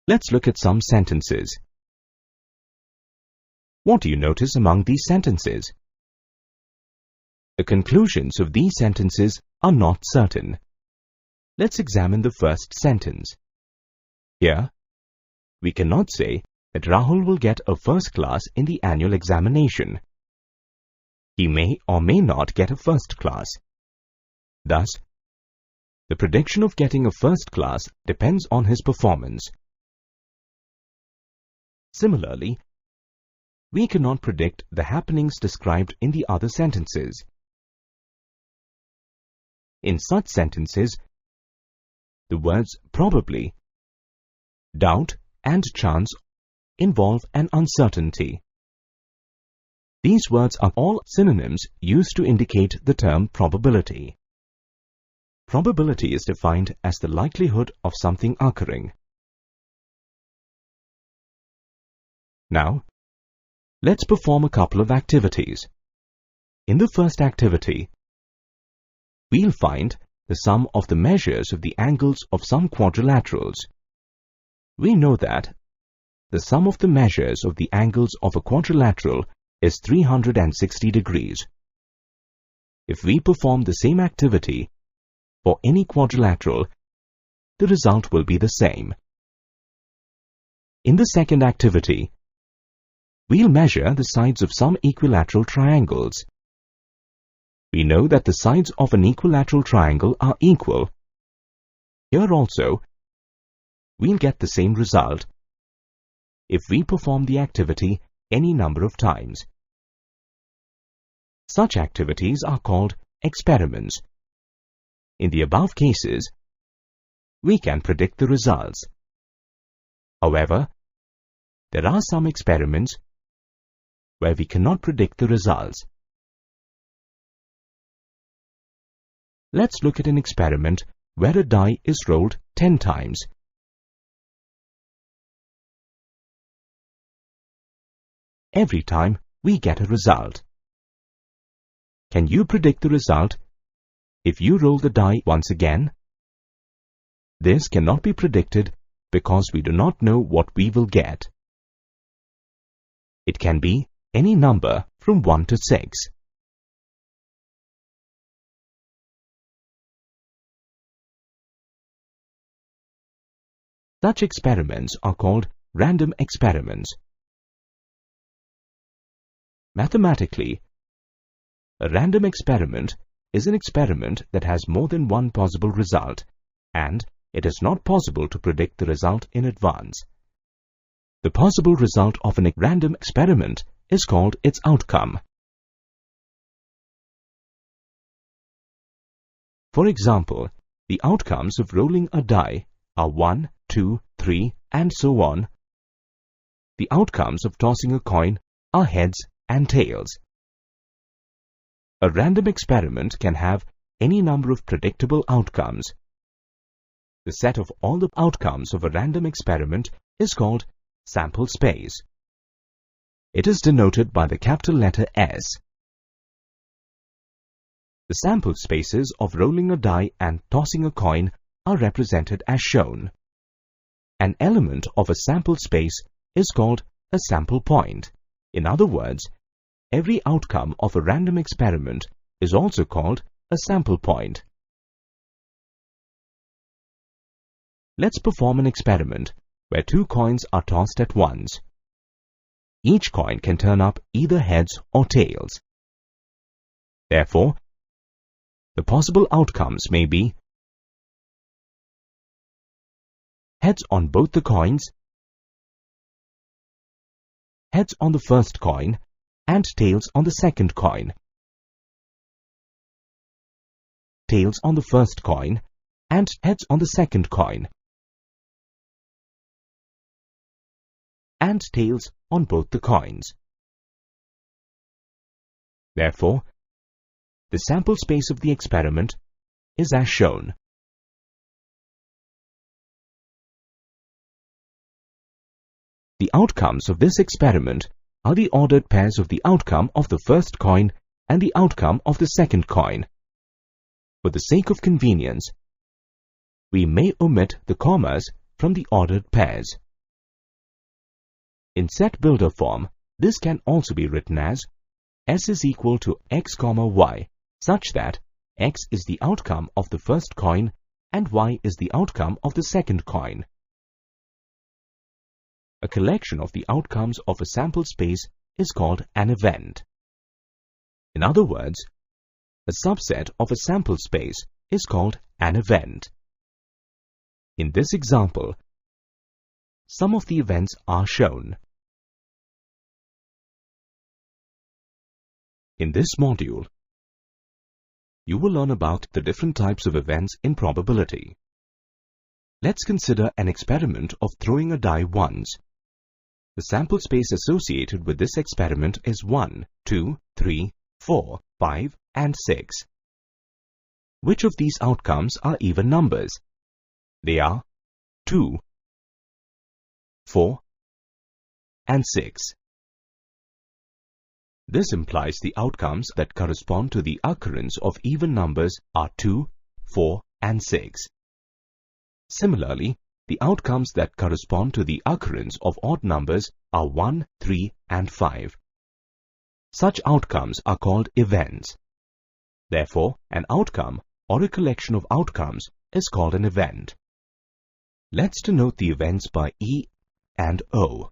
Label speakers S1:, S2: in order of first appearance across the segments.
S1: Let's look at some sentences. What do you notice among these sentences? The conclusions of these sentences are not certain. Let's examine the first sentence. Here, we cannot say that Rahul will get a first class in the annual examination. He may or may not get a first class. Thus, the prediction of getting a first class depends on his performance. Similarly, we cannot predict the happenings described in the other sentences. In such sentences, the words probably, doubt, and chance involve an uncertainty. These words are all synonyms used to indicate the term probability. Probability is defined as the likelihood of something occurring. Now, let's perform a couple of activities. In the first activity, we'll find the sum of the measures of the angles of some quadrilaterals. We know that the sum of the measures of the angles of a quadrilateral is 360 degrees. If we perform the same activity for any quadrilateral, the result will be the same. In the second activity, we'll measure the sides of some equilateral triangles. We know that the sides of an equilateral triangle are equal. Here also, we'll get the same result if we perform the activity any number of times. Such activities are called experiments. In the above cases, we can predict the results. However, there are some experiments where we cannot predict the results. Let's look at an experiment where a die is rolled 10 times. Every time we get a result. Can you predict the result if you roll the die once again? This cannot be predicted because we do not know what we will get. It can be any number from 1 to 6. Such experiments are called random experiments. Mathematically, a random experiment is an experiment that has more than one possible result, and it is not possible to predict the result in advance. The possible result of a random experiment is called its outcome. For example, the outcomes of rolling a die are 1, 2, 3, and so on. The outcomes of tossing a coin are heads and tails. A random experiment can have any number of predictable outcomes. The set of all the outcomes of a random experiment is called sample space. It is denoted by the capital letter S. The sample spaces of rolling a die and tossing a coin are represented as shown. An element of a sample space is called a sample point. In other words, every outcome of a random experiment is also called a sample point. Let's perform an experiment where 2 coins are tossed at once. Each coin can turn up either heads or tails. Therefore, the possible outcomes may be heads on both the coins, heads on the first coin, and tails on the second coin. Tails on the first coin, and heads on the second coin. And tails on both the coins. Therefore, the sample space of the experiment is as shown. The outcomes of this experiment are the ordered pairs of the outcome of the first coin and the outcome of the second coin. For the sake of convenience, we may omit the commas from the ordered pairs. In set builder form, this can also be written as S is equal to x comma y, such that x is the outcome of the first coin and y is the outcome of the second coin. A collection of the outcomes of a sample space is called an event. In other words, a subset of a sample space is called an event. In this example, some of the events are shown. In this module, you will learn about the different types of events in probability. Let's consider an experiment of throwing a die once. The sample space associated with this experiment is 1, 2, 3, 4, 5, and 6. Which of these outcomes are even numbers? They are 2, 4, and 6. This implies the outcomes that correspond to the occurrence of even numbers are 2, 4, and 6. Similarly, the outcomes that correspond to the occurrence of odd numbers are 1, 3, and 5. Such outcomes are called events. Therefore, an outcome or a collection of outcomes is called an event. Let's denote the events by E and O.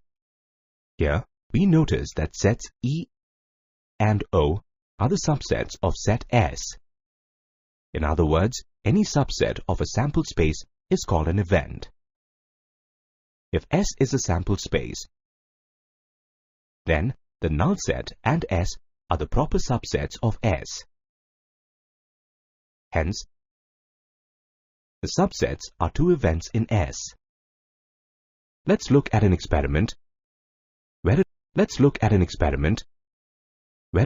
S1: Here, we notice that sets E and O are the subsets of set S. In other words, any subset of a sample space is called an event. If S is a sample space, then the null set and S are the proper subsets of S. Hence, the subsets are two events in S. Let's look at an experiment where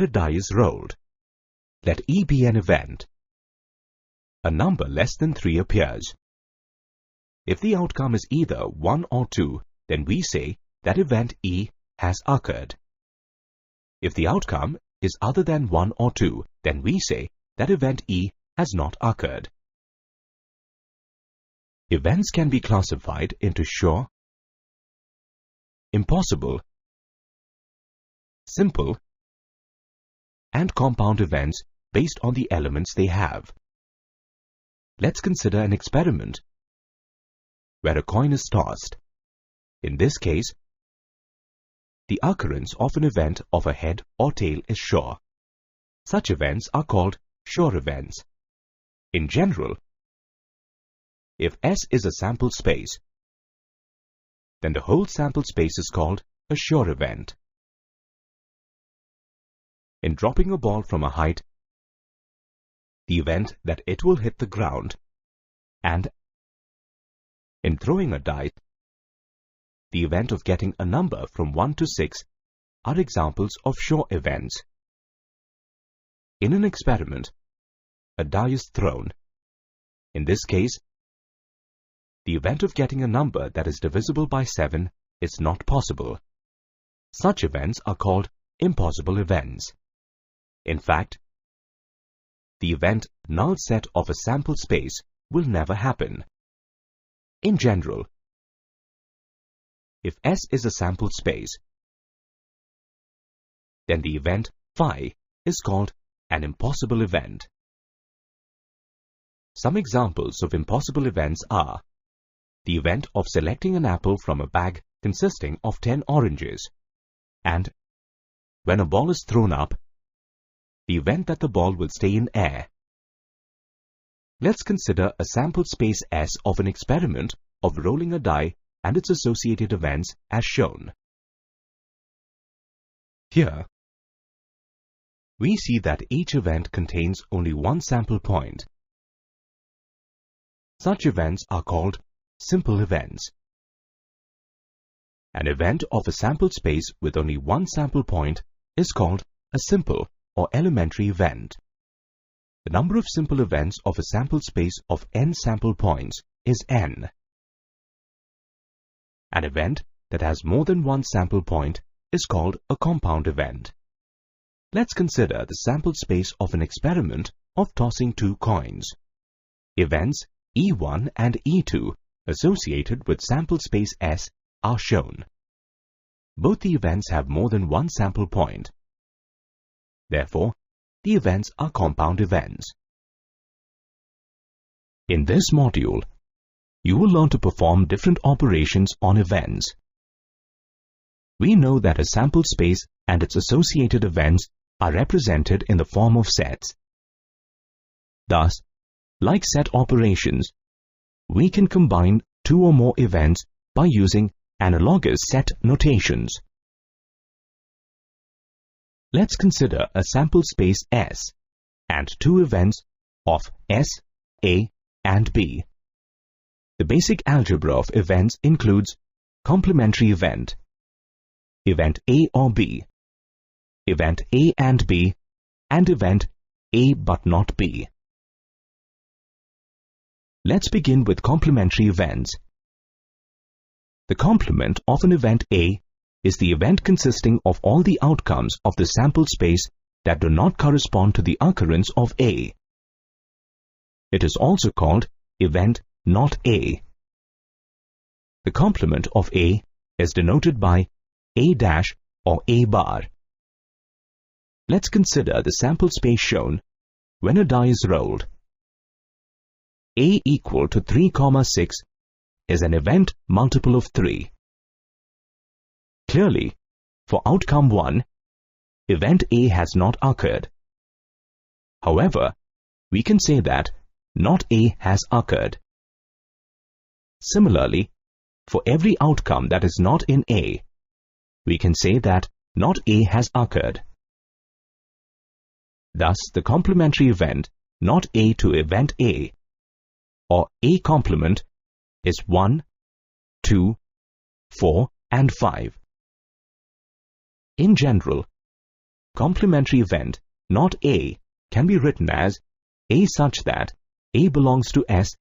S1: a die is rolled. Let E be an event. A number less than 3 appears. If the outcome is either 1 or 2, then we say that event E has occurred. If the outcome is other than 1 or 2, then we say that event E has not occurred. Events can be classified into sure, impossible, simple, and compound events based on the elements they have. Let's consider an experiment where a coin is tossed. In this case, the occurrence of an event of a head or tail is sure. Such events are called sure events. In general, if S is a sample space, then the whole sample space is called a sure event. In dropping a ball from a height, the event that it will hit the ground, and in throwing a die, the event of getting a number from 1 to 6 are examples of sure events. In an experiment, a die is thrown. In this case, the event of getting a number that is divisible by 7 is not possible. Such events are called impossible events. In fact, the event null set of a sample space will never happen. In general, if S is a sample space, then the event phi is called an impossible event. Some examples of impossible events are the event of selecting an apple from a bag consisting of 10 oranges, and when a ball is thrown up, the event that the ball will stay in air. Let's consider a sample space S of an experiment of rolling a die and its associated events as shown. Here, we see that each event contains only one sample point. Such events are called simple events. An event of a sample space with only one sample point is called a simple or elementary event. The number of simple events of a sample space of n sample points is n. An event that has more than one sample point is called a compound event. Let's consider the sample space of an experiment of tossing 2 coins. Events E1 and E2 associated with sample space S are shown. both the events have more than one sample point. Therefore, the events are compound events. In this module, you will learn to perform different operations on events. We know that a sample space and its associated events are represented in the form of sets. Thus, like set operations, we can combine two or more events by using analogous set notations. Let's consider a sample space S and two events of S, A, and B. The basic algebra of events includes complementary event, event A or B, event A and B, and event A but not B. Let's begin with complementary events. The complement of an event A is the event consisting of all the outcomes of the sample space that do not correspond to the occurrence of A. It is also called event not A. The complement of A is denoted by A dash or A bar. Let's consider the sample space shown when a die is rolled. A equal to 3, 6 is an event multiple of 3. Clearly, for outcome 1, event A has not occurred. However, we can say that not A has occurred. Similarly, for every outcome that is not in A, we can say that not A has occurred. Thus, the complementary event not A to event A, or A complement, is 1, 2, 4, and 5. In general, complementary event not A can be written as A such that A belongs to S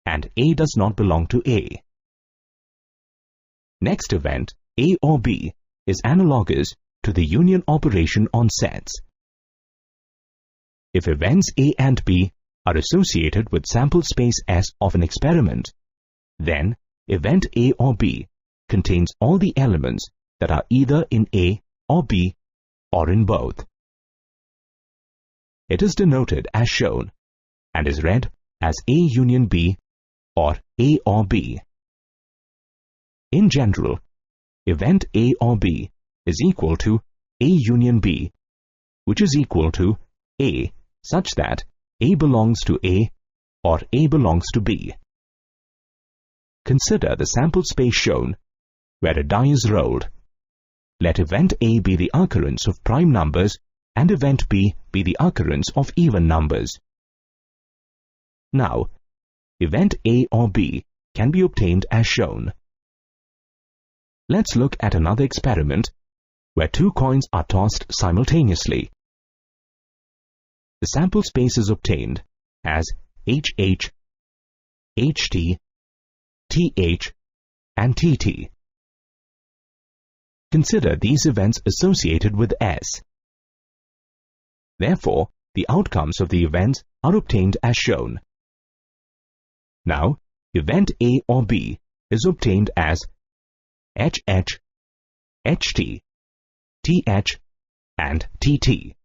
S1: and A does not belong to A. Next event, A or B, is analogous to the union operation on sets. If events A and B are associated with sample space S of an experiment, then event A or B contains all the elements that are either in A or B or in both. It is denoted as shown and is read as A union B or A or B. In general, event A or B is equal to A union B, which is equal to A such that A belongs to A or A belongs to B. Consider the sample space shown where a die is rolled. Let event A be the occurrence of prime numbers and event B be the occurrence of even numbers. Now, event A or B can be obtained as shown. Let's look at another experiment where two coins are tossed simultaneously. The sample space is obtained as HH, HT, TH, and TT. Consider these events associated with S. Therefore, the outcomes of the events are obtained as shown. Now, event A or B is obtained as HH, HT, TH, and TT.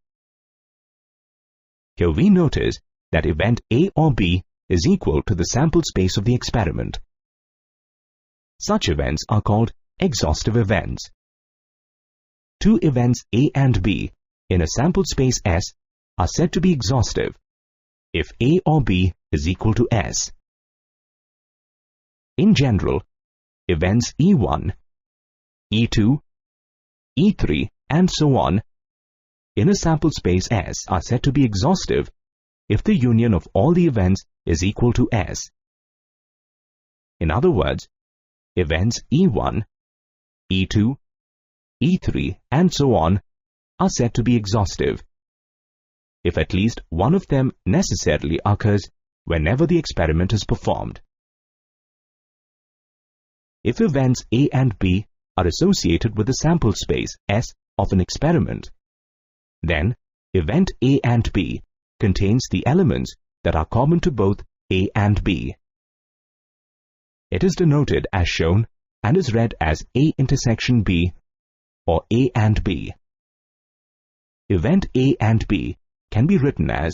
S1: Here we notice that event A or B is equal to the sample space of the experiment. Such events are called exhaustive events. Two events A and B in a sample space S are said to be exhaustive if A or B is equal to S. In general, events E1, E2, E3, and so on in a sample space S are said to be exhaustive if the union of all the events is equal to S. In other words, events E1, E2, E3, and so on are said to be exhaustive if at least one of them necessarily occurs whenever the experiment is performed. If events A and B are associated with the sample space S of an experiment, then event A and B contains the elements that are common to both A and B. It is denoted as shown and is read as A intersection B or A and B. Event A and B can be written as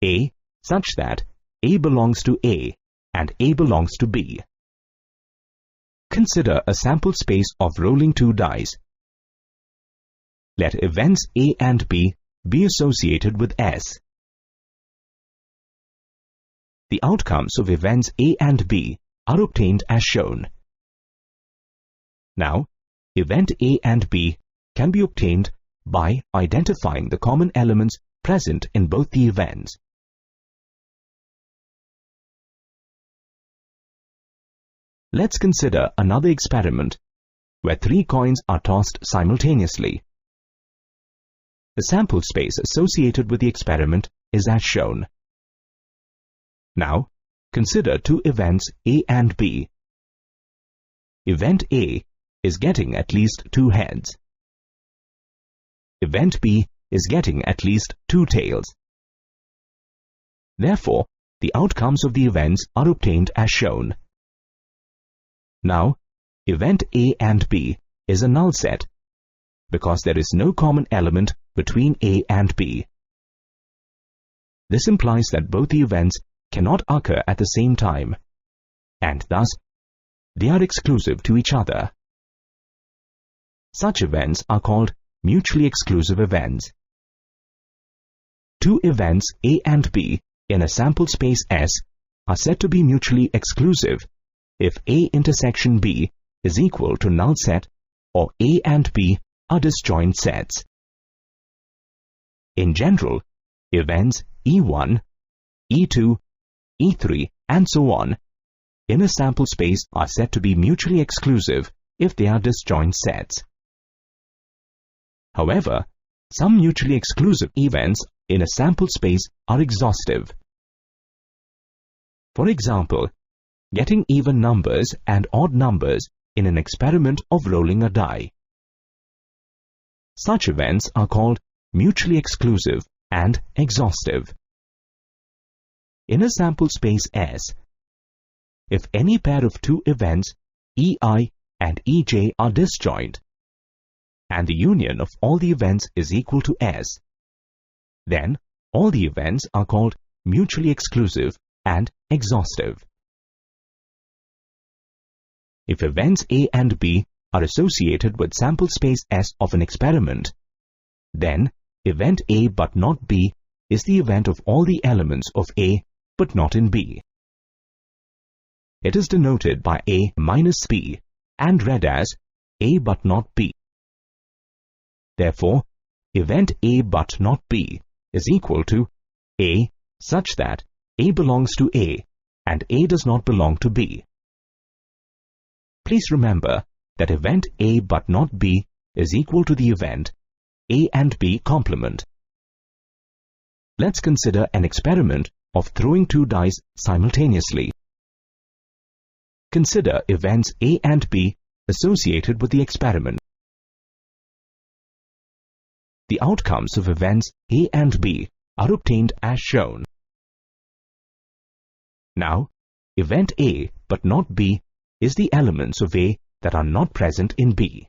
S1: A such that A belongs to A and A belongs to B. Consider a sample space of rolling 2 dice. Let events A and B be associated with S. The outcomes of events A and B are obtained as shown. Now, event A and B can be obtained by identifying the common elements present in both the events. Let's consider another experiment where 3 coins are tossed simultaneously. The sample space associated with the experiment is as shown. Now, consider 2 events A and B. Event A is getting at least 2 heads. Event B is getting at least 2 tails. Therefore, the outcomes of the events are obtained as shown. Now, event A and B is a null set because there is no common element between A and B. This implies that both the events cannot occur at the same time, and thus they are exclusive to each other. Such events are called mutually exclusive events. 2 events A and B in a sample space S are said to be mutually exclusive if A intersection B is equal to null set or A and B are disjoint sets. In general, events E1, E2, E3, and so on in a sample space are said to be mutually exclusive if they are disjoint sets. However, some mutually exclusive events in a sample space are exhaustive. For example, getting even numbers and odd numbers in an experiment of rolling a die. Such events are called mutually exclusive and exhaustive. In a sample space S, if any pair of 2 events EI and EJ are disjoint, and the union of all the events is equal to S, then all the events are called mutually exclusive and exhaustive. If events A and B are associated with sample space S of an experiment, then event A but not B is the event of all the elements of A but not in B. It is denoted by A minus B and read as A but not B. Therefore, event A but not B is equal to A such that A belongs to A and A does not belong to B. Please remember that event A but not B is equal to the event A and B complement. Let's consider an experiment of throwing 2 dice simultaneously. Consider events A and B associated with the experiment. The outcomes of events A and B are obtained as shown. Now, event A but not B is the elements of A that are not present in B.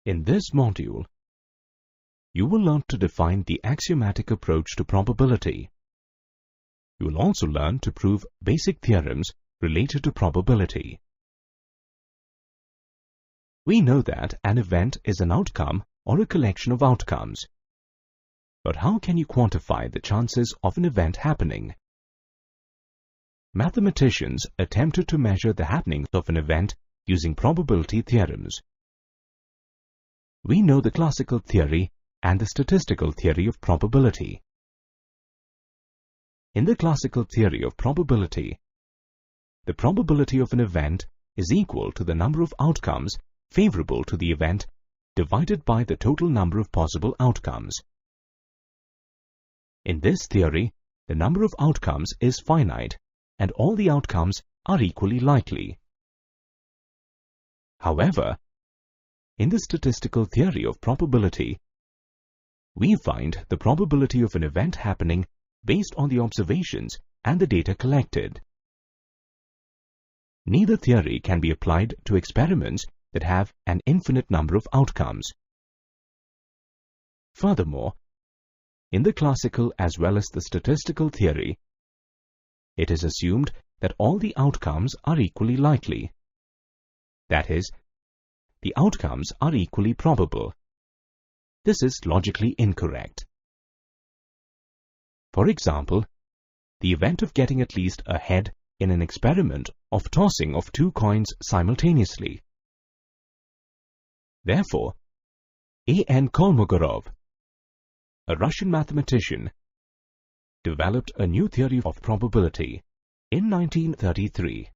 S1: In this module, you will learn to define the axiomatic approach to probability. You will also learn to prove basic theorems related to probability. We know that an event is an outcome or a collection of outcomes. But how can you quantify the chances of an event happening? Mathematicians attempted to measure the happenings of an event using probability theorems. We know the classical theory and the statistical theory of probability. In the classical theory of probability, the probability of an event is equal to the number of outcomes favorable to the event divided by the total number of possible outcomes. In this theory, the number of outcomes is finite and all the outcomes are equally likely. However, in the statistical theory of probability, we find the probability of an event happening based on the observations and the data collected. Neither theory can be applied to experiments that have an infinite number of outcomes. Furthermore, in the classical as well as the statistical theory, it is assumed that all the outcomes are equally likely. That is, the outcomes are equally probable. This is logically incorrect. For example, the event of getting at least a head in an experiment of tossing of two coins simultaneously. Therefore, A.N. Kolmogorov, a Russian mathematician, developed a new theory of probability in 1933.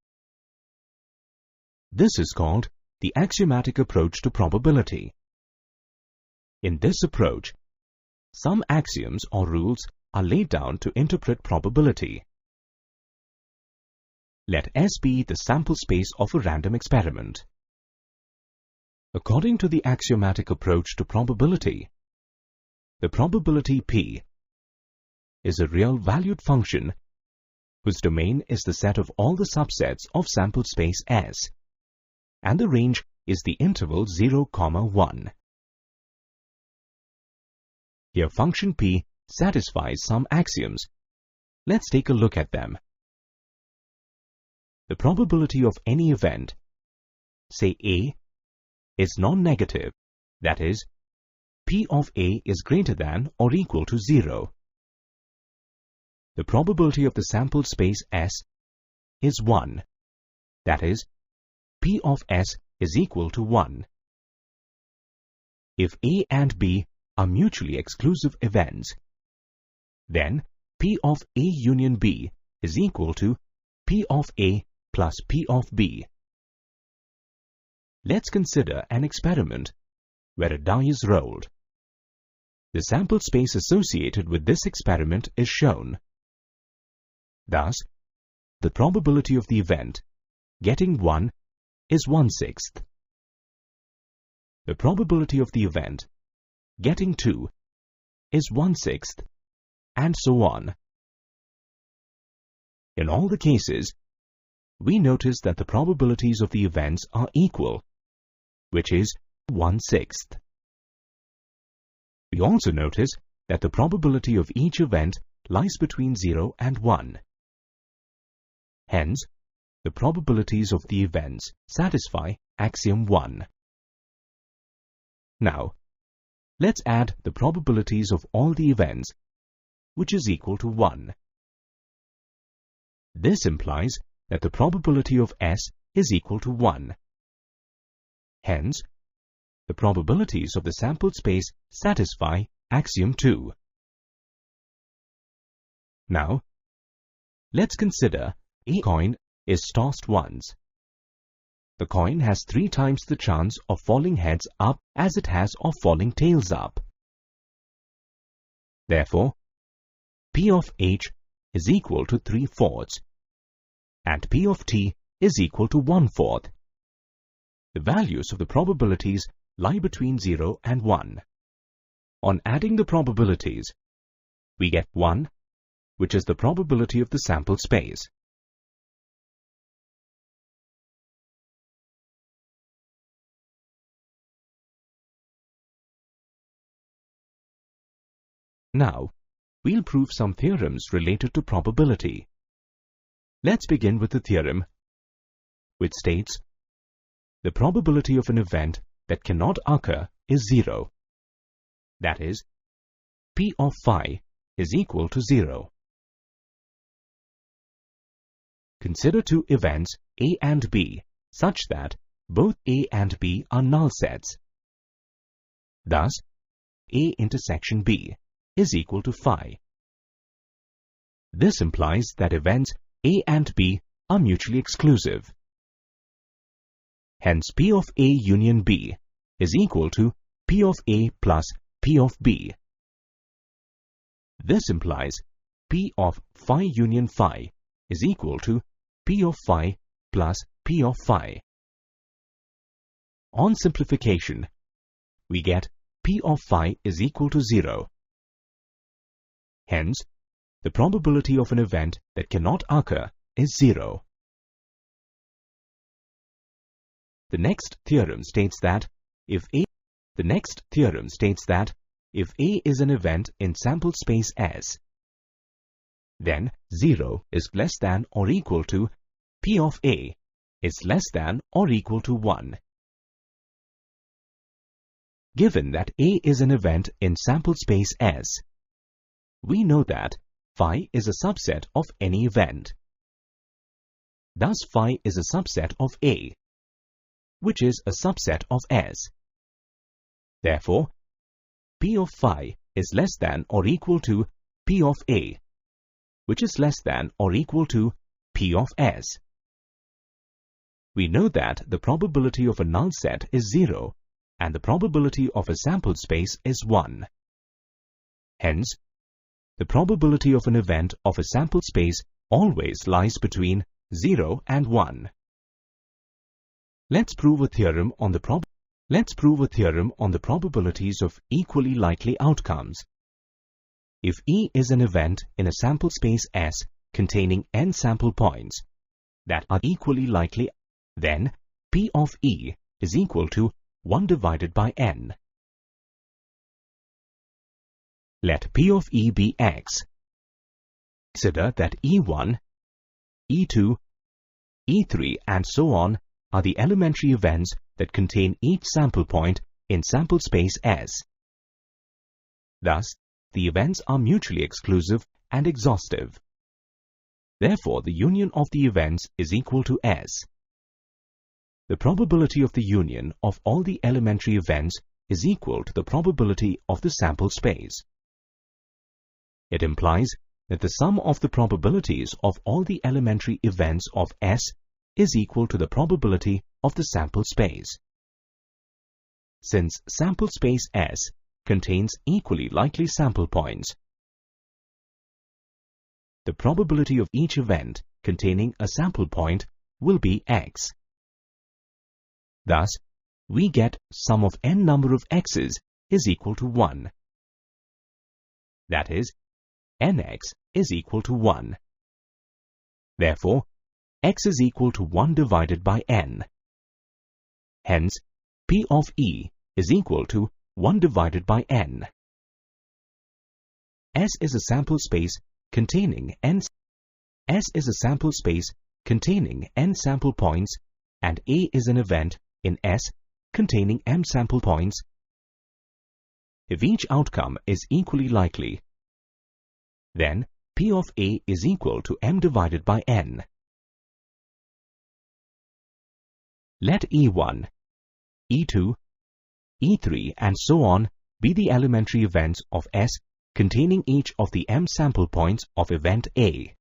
S1: This is called the axiomatic approach to probability. In this approach, some axioms or rules are laid down to interpret probability. Let S be the sample space of a random experiment. According to the axiomatic approach to probability, the probability P is a real valued function whose domain is the set of all the subsets of sample space S, and the range is the interval 0, 1. Here function P satisfies some axioms. Let's take a look at them. The probability of any event, say A, is non-negative, that is, P of A is greater than or equal to 0. The probability of the sample space S is 1, that is, P of S is equal to 1. If A and B are mutually exclusive events, then P of A union B is equal to P of A plus P of B. Let's consider an experiment where a die is rolled. The sample space associated with this experiment is shown. Thus, the probability of the event getting 1 is 1/6. The probability of the event getting 2 is 1/6, and so on. In all the cases, we notice that the probabilities of the events are equal, which is 1/6. We also notice that the probability of each event lies between 0 and 1. Hence, the probabilities of the events satisfy axiom 1. Now, let's add the probabilities of all the events, which is equal to 1. This implies that the probability of S is equal to 1. Hence, the probabilities of the sample space satisfy axiom 2. Now, let's consider a coin is tossed once. The coin has 3 times the chance of falling heads up as it has of falling tails up. Therefore, P of H is equal to 3/4, and P of T is equal to 1/4. The values of the probabilities lie between 0 and 1. On adding the probabilities, we get 1, which is the probability of the sample space. Now, we'll prove some theorems related to probability. Let's begin with the theorem, which states the probability of an event that cannot occur is 0. That is, P of phi is equal to 0. Consider two events A and B such that both A and B are null sets. Thus, A intersection B is equal to phi. This implies that events A and B are mutually exclusive. Hence, P of A union B is equal to P of A plus P of B. This implies P of phi union phi is equal to P of phi plus P of phi. On simplification, we get P of phi is equal to 0. Hence, the probability of an event that cannot occur is 0. The next theorem states that if A is an event in sample space S, then 0 is less than or equal to P of A is less than or equal to 1. Given that A is an event in sample space S, we know that phi is a subset of any event. Thus, phi is a subset of A, which is a subset of S. Therefore, P of phi is less than or equal to P of A, which is less than or equal to P of S. We know that the probability of a null set is 0 and the probability of a sample space is 1. Hence, the probability of an event of a sample space always lies between 0 and 1. Let's prove a theorem on the probabilities of equally likely outcomes. If E is an event in a sample space S containing n sample points that are equally likely, then P of E is equal to 1 divided by n. Let P of E be x. Consider that E1, E2, E3 and so on are the elementary events that contain each sample point in sample space S. Thus, the events are mutually exclusive and exhaustive. Therefore, the union of the events is equal to S. The probability of the union of all the elementary events is equal to the probability of the sample space. It implies that the sum of the probabilities of all the elementary events of S is equal to the probability of the sample space. Since sample space S contains equally likely sample points, the probability of each event containing a sample point will be x. Thus, we get sum of n number of x's is equal to 1. That is, nx is equal to 1. Therefore, x is equal to 1 divided by n. Hence, P of E is equal to 1 divided by n. S is a sample space containing n sample points, and A is an event in S containing m sample points. If each outcome is equally likely, then P of A is equal to m divided by n. Let E1, E2, E3 and so on be the elementary events of S containing each of the m sample points of event A.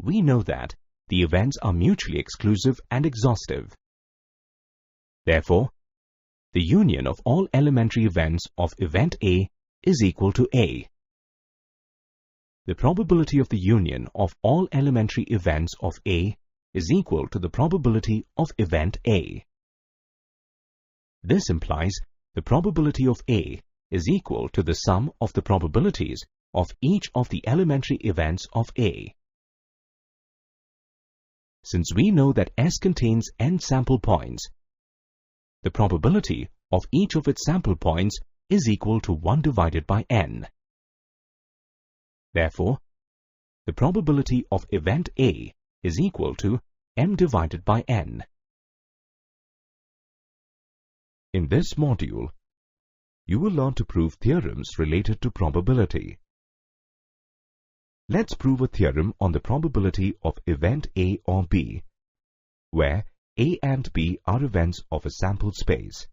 S1: We know that the events are mutually exclusive and exhaustive. Therefore, the union of all elementary events of event A is equal to A. The probability of the union of all elementary events of A is equal to the probability of event A. This implies the probability of A is equal to the sum of the probabilities of each of the elementary events of A. Since we know that S contains n sample points, the probability of each of its sample points is equal to 1 divided by n. Therefore, the probability of event A is equal to m divided by n. In this module, you will learn to prove theorems related to probability. Let's prove a theorem on the probability of event A or B, where A and B are events of a sample space.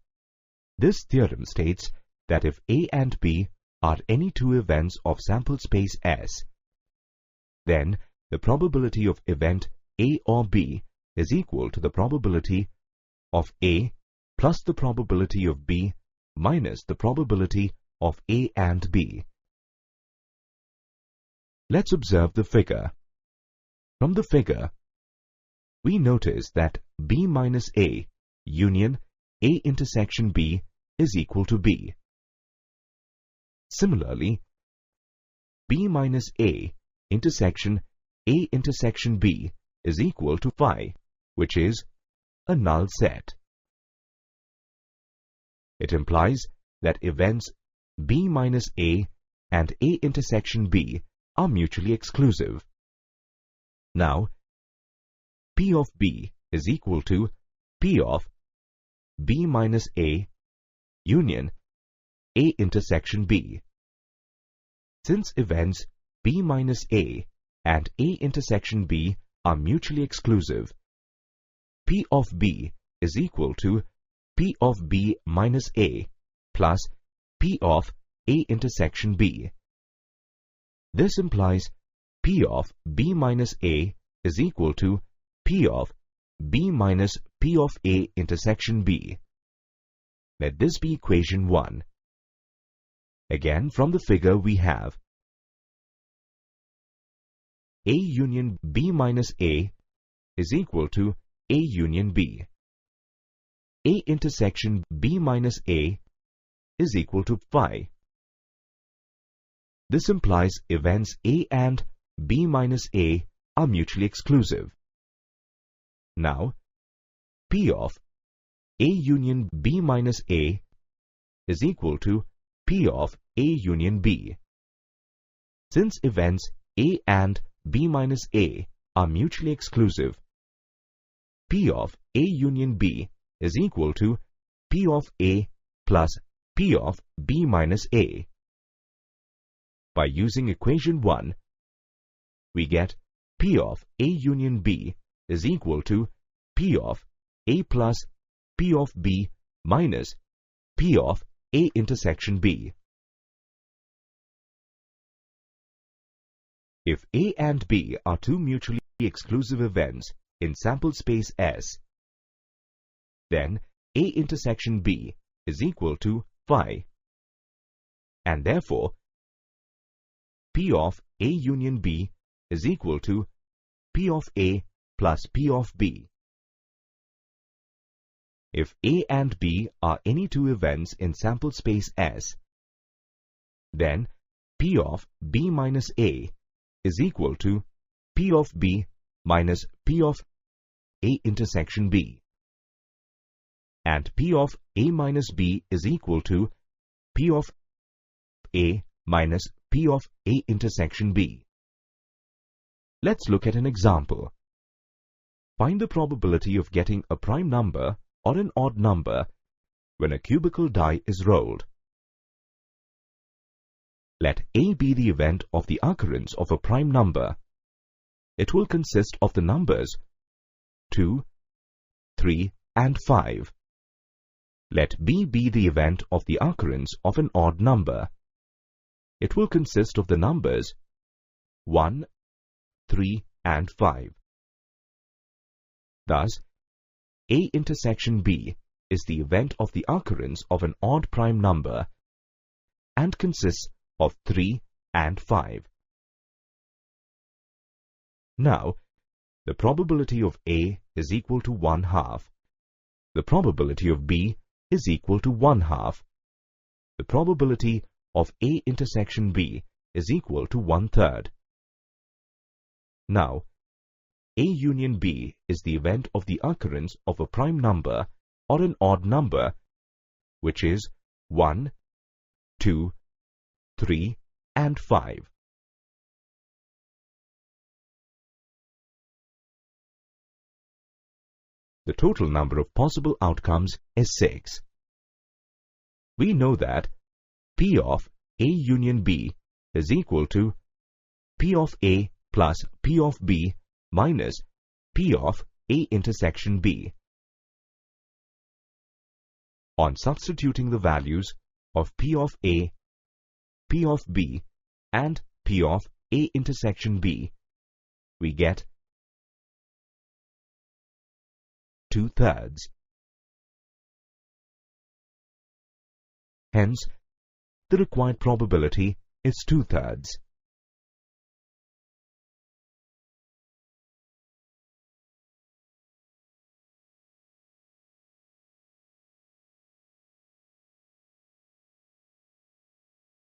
S1: This theorem states that if A and B are any two events of sample space S, then the probability of event A or B is equal to the probability of A plus the probability of B minus the probability of A and B. Let's observe the figure. From the figure, we notice that B minus A union A intersection B is equal to B. Similarly, B minus A intersection A intersection B is equal to phi, which is a null set. It implies that events B minus A and A intersection B are mutually exclusive. Now, P of B is equal to P of B minus A union A intersection B. Since events B minus A and A intersection B are mutually exclusive, P of B is equal to P of B minus A plus P of A intersection B. This implies P of B minus A is equal to P of B minus P of A intersection B. Let this be equation 1. Again, from the figure we have A union B minus A is equal to A union B. A intersection B minus A is equal to phi. This implies events A and B minus A are mutually exclusive. Now, P of A union B minus A is equal to P of A union B. Since events A and B minus A are mutually exclusive, P of A union B is equal to P of A plus P of B minus A. By using equation 1, we get P of A union B is equal to P of A plus P of B minus P of A intersection B. If A and B are two mutually exclusive events in sample space S, then A intersection B is equal to phi, and therefore P of A union B is equal to P of A plus P of B. If A and B are any two events in sample space S, then P of B minus A is equal to P of B minus P of A intersection B, and P of A minus B is equal to P of A minus P of A intersection B. Let's look at an example. Find the probability of getting a prime number or an odd number when a cubical die is rolled. Let A be the event of the occurrence of a prime number. It will consist of the numbers 2, 3, and 5. Let B be the event of the occurrence of an odd number. It will consist of the numbers 1, 3, and 5. Thus, A intersection B is the event of the occurrence of an odd prime number and consists of 3 and 5. Now, the probability of A is equal to 1/2. The probability of B is equal to 1/2. The probability of A intersection B is equal to 1/3. Now, A union B is the event of the occurrence of a prime number or an odd number, which is 1, 2, 3, and 5. The total number of possible outcomes is 6. We know that P of A union B is equal to P of A plus P of B minus P of A intersection B. On substituting the values of P of A, P of B, and P of A intersection B, we get 2/3. Hence, the required probability is 2/3.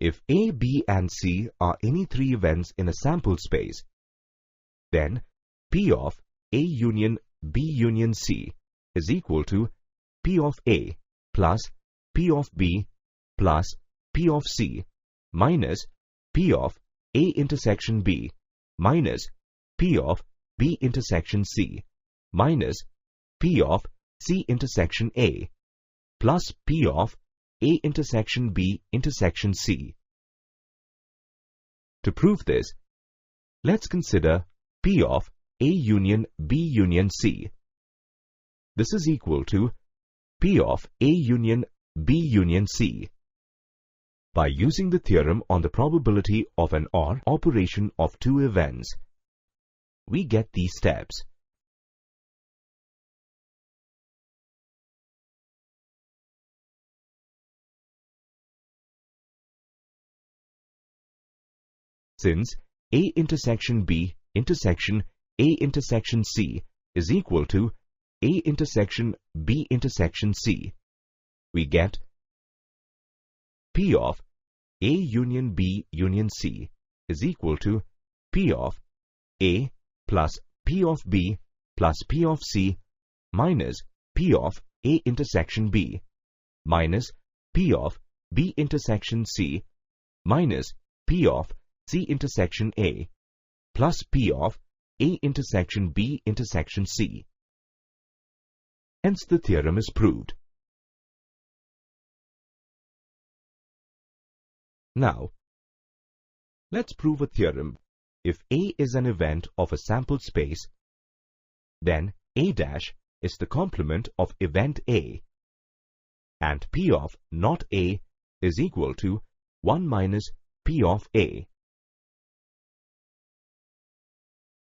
S1: If A, B, and C are any three events in a sample space, then P of A union B union C is equal to P of A plus P of B plus P of C minus P of A intersection B minus P of B intersection C minus P of C intersection A plus P of A intersection B intersection C. To prove this, let's consider P of A union B union C. This is equal to P of A union B union C. By using the theorem on the probability of an OR operation of two events, we get these steps. Since A intersection B intersection A intersection C is equal to A intersection B intersection C, we get P of A union B union C is equal to P of A plus P of B plus P of C minus P of A intersection B minus P of B intersection C minus P of C intersection A plus P of A intersection B intersection C. Hence the theorem is proved. Now, let's prove a theorem. If A is an event of a sample space, then A' is the complement of event A, and P of not A is equal to 1 minus P of A.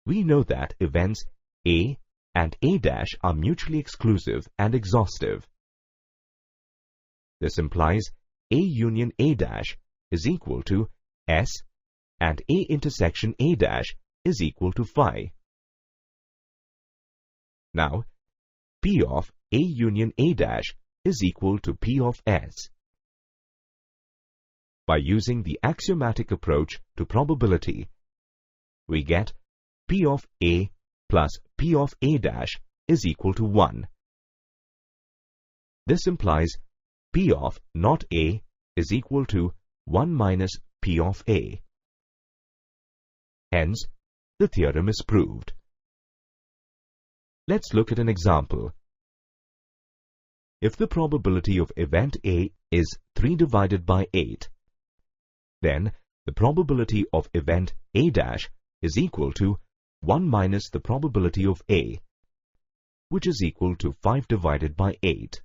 S1: We know that events A and A' are mutually exclusive and exhaustive. This implies A union A' is equal to S and A intersection A' is equal to phi. Now, P of A union A' is equal to P of S. By using the axiomatic approach to probability, we get P of A plus P of A' is equal to 1. This implies P of not A is equal to 1 minus P of A. Hence, the theorem is proved. Let's look at an example. If the probability of event A is 3 divided by 8, then the probability of event A' is equal to 1 minus the probability of A, which is equal to 5 divided by 8.